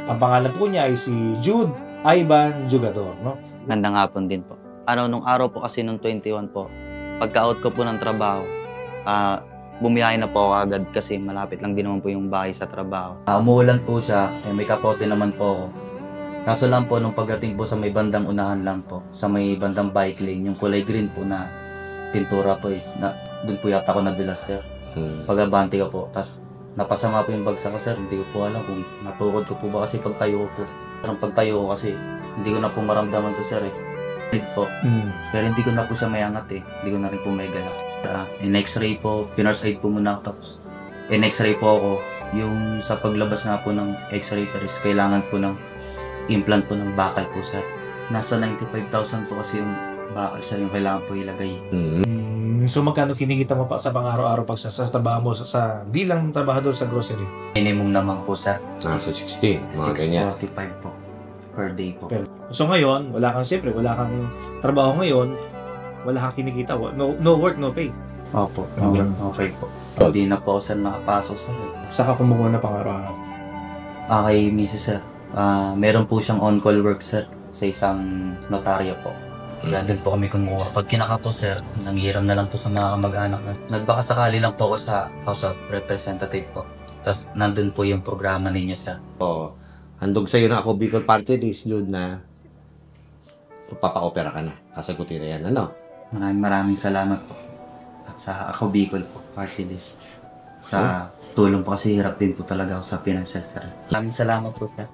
Ang pangalan po niya ay si Jude Ivan Jugador, no? Gandang hapon din po. Nung araw po kasi nung 21 po, pagka-out ko po ng trabaho, bumiyahe na po ako agad kasi malapit lang din naman po yung bahay sa trabaho. Umuulan po siya, may kapote naman po ako. Kaso lang po, nung pagdating po sa may bandang unahan lang po, sa may bandang bike lane, yung kulay green po na pintura po is, doon po yata ako nadulas, sir. Pag-abante ko po, tapos napasama po yung bagsak ko, sir. Hindi ko po alam kung natukod ko po ba kasi pagtayo ko po. Parang pagtayo ko kasi, hindi ko na po maramdaman to, sir, eh. Po. Pero hindi ko na po siya mayangat, eh. Hindi ko na rin po may galak. In-x-ray po, pinurse aid po muna ako, tapos in-x-ray po ako. Yung sa paglabas nga po ng x-ray, sir, is kailangan po ng implant po ng bakal po, sir. Nasa 95,000 po kasi yung bakal, sir, yung kailangan po ilagay. So magkano kinikita mo pa sa pang-araw-araw pag sa trabaho mo sa bilang trabahador sa grocery? Minimum naman po, sir. Nasa 60, mga ganyan. 645 po per day po. So ngayon, wala kang trabaho ngayon, wala kang kinikita, no work, no pay. Opo, okay po. Hindi na po, sir, nakapasok, sir. Saka kumukuha na pang-araw-araw? Kay Mrs. Sir, meron po siyang on-call work, sir, sa isang notaryo po. Kaya din po kami kumuha. Pag kinaka po, sir, nanghiram na lang po sa mga kamag-anak. Nagbakasakali lang po ako sa House of Representative po. Tapos nandun po yung programa ninyo, sir. Oo. Handog sa'yo na ako Bicol Party List, Jude, na papa-opera ka na. Kasagutin na yan, ano? Maraming salamat po sa Ako Bicol po, Party List. Sa tulong po kasi hirap din po talaga ako sa financial, sir. Maraming salamat po, sir.